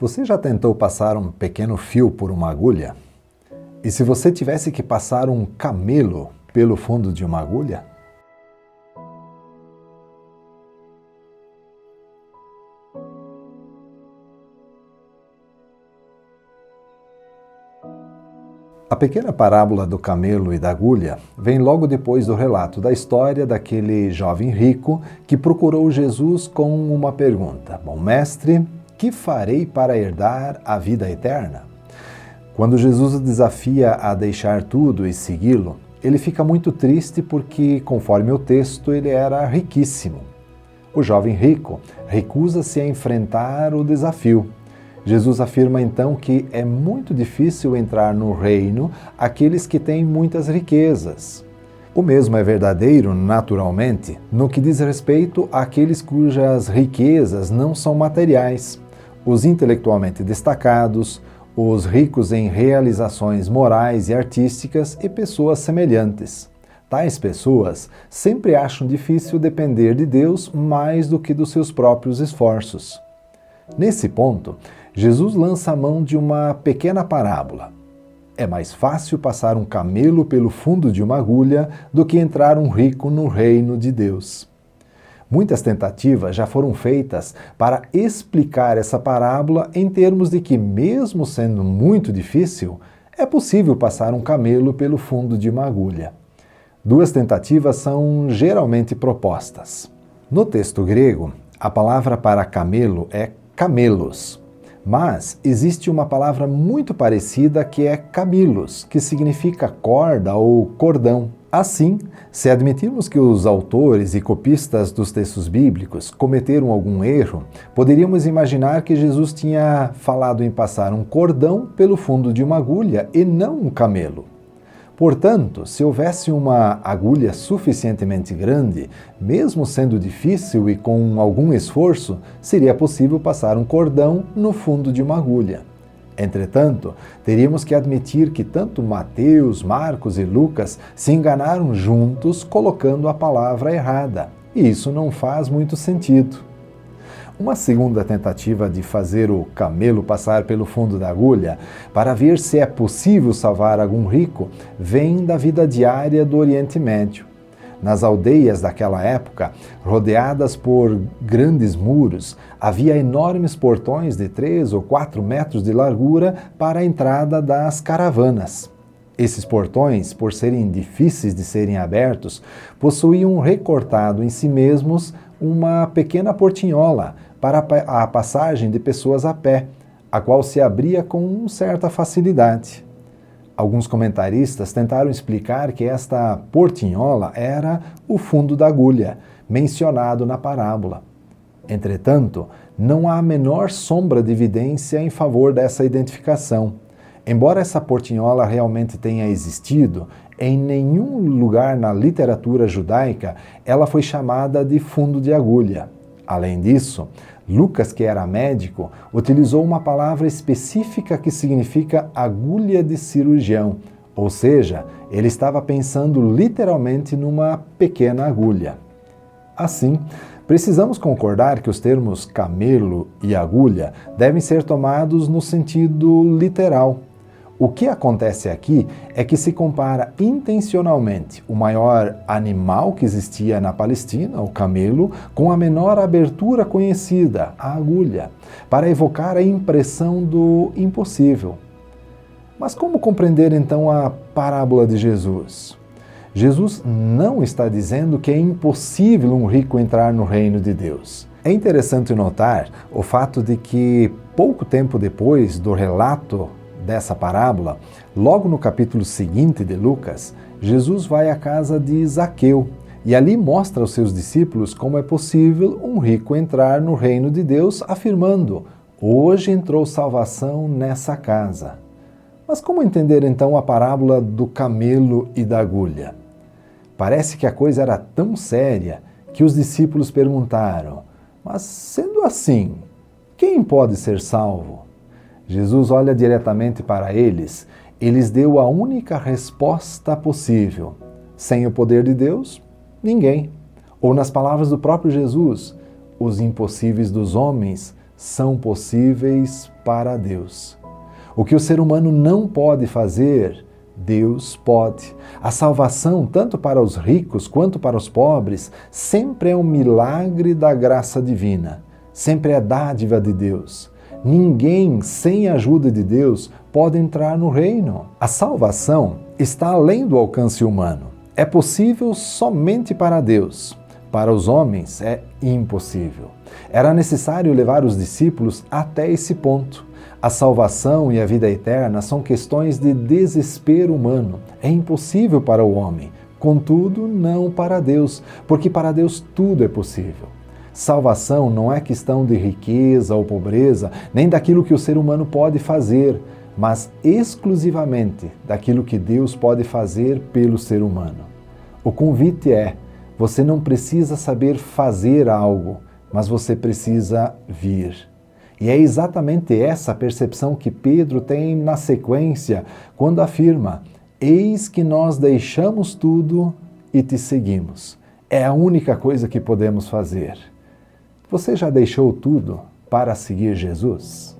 Você já tentou passar um pequeno fio por uma agulha? E se você tivesse que passar um camelo pelo fundo de uma agulha? A pequena parábola do camelo e da agulha vem logo depois do relato da história daquele jovem rico que procurou Jesus com uma pergunta: Bom mestre, que farei para herdar a vida eterna? Quando Jesus o desafia a deixar tudo e segui-lo, ele fica muito triste porque, conforme o texto, ele era riquíssimo. O jovem rico recusa-se a enfrentar o desafio. Jesus afirma então que é muito difícil entrar no reino aqueles que têm muitas riquezas. O mesmo é verdadeiro, naturalmente, no que diz respeito àqueles cujas riquezas não são materiais, os intelectualmente destacados, os ricos em realizações morais e artísticas e pessoas semelhantes. Tais pessoas sempre acham difícil depender de Deus mais do que dos seus próprios esforços. Nesse ponto, Jesus lança a mão de uma pequena parábola. É mais fácil passar um camelo pelo fundo de uma agulha do que entrar um rico no reino de Deus. Muitas tentativas já foram feitas para explicar essa parábola em termos de que, mesmo sendo muito difícil, é possível passar um camelo pelo fundo de uma agulha. Duas tentativas são geralmente propostas. No texto grego, a palavra para camelo é camelos, mas existe uma palavra muito parecida que é camilos, que significa corda ou cordão. Assim, se admitirmos que os autores e copistas dos textos bíblicos cometeram algum erro, poderíamos imaginar que Jesus tinha falado em passar um cordão pelo fundo de uma agulha e não um camelo. Portanto, se houvesse uma agulha suficientemente grande, mesmo sendo difícil e com algum esforço, seria possível passar um cordão no fundo de uma agulha. Entretanto, teríamos que admitir que tanto Mateus, Marcos e Lucas se enganaram juntos colocando a palavra errada, e isso não faz muito sentido. Uma segunda tentativa de fazer o camelo passar pelo fundo da agulha para ver se é possível salvar algum rico vem da vida diária do Oriente Médio. Nas aldeias daquela época, rodeadas por grandes muros, havia enormes portões de 3 ou 4 metros de largura para a entrada das caravanas. Esses portões, por serem difíceis de serem abertos, possuíam recortado em si mesmos uma pequena portinhola para a passagem de pessoas a pé, a qual se abria com certa facilidade. Alguns comentaristas tentaram explicar que esta portinhola era o fundo da agulha, mencionado na parábola. Entretanto, não há a menor sombra de evidência em favor dessa identificação. Embora essa portinhola realmente tenha existido, em nenhum lugar na literatura judaica ela foi chamada de fundo de agulha. Além disso, Lucas, que era médico, utilizou uma palavra específica que significa agulha de cirurgião, ou seja, ele estava pensando literalmente numa pequena agulha. Assim, precisamos concordar que os termos camelo e agulha devem ser tomados no sentido literal. O que acontece aqui é que se compara intencionalmente o maior animal que existia na Palestina, o camelo, com a menor abertura conhecida, a agulha, para evocar a impressão do impossível. Mas como compreender então a parábola de Jesus? Jesus não está dizendo que é impossível um rico entrar no reino de Deus. É interessante notar o fato de que, pouco tempo depois do relato dessa parábola, logo no capítulo seguinte de Lucas, Jesus vai à casa de Zaqueu e ali mostra aos seus discípulos como é possível um rico entrar no reino de Deus, afirmando: hoje entrou salvação nessa casa. Mas como entender então a parábola do camelo e da agulha? Parece que a coisa era tão séria que os discípulos perguntaram: mas sendo assim, quem pode ser salvo? Jesus olha diretamente para eles e lhes deu a única resposta possível: sem o poder de Deus, ninguém. Ou nas palavras do próprio Jesus, os impossíveis dos homens são possíveis para Deus. O que o ser humano não pode fazer, Deus pode. A salvação, tanto para os ricos quanto para os pobres, sempre é um milagre da graça divina. Sempre é dádiva de Deus. Ninguém, sem a ajuda de Deus, pode entrar no reino. A salvação está além do alcance humano. É possível somente para Deus. Para os homens é impossível. Era necessário levar os discípulos até esse ponto. A salvação e a vida eterna são questões de desespero humano. É impossível para o homem, contudo, não para Deus, porque para Deus tudo é possível. Salvação não é questão de riqueza ou pobreza, nem daquilo que o ser humano pode fazer, mas exclusivamente daquilo que Deus pode fazer pelo ser humano. O convite é: você não precisa saber fazer algo, mas você precisa vir. E é exatamente essa percepção que Pedro tem na sequência, quando afirma: eis que nós deixamos tudo e te seguimos. É a única coisa que podemos fazer. Você já deixou tudo para seguir Jesus?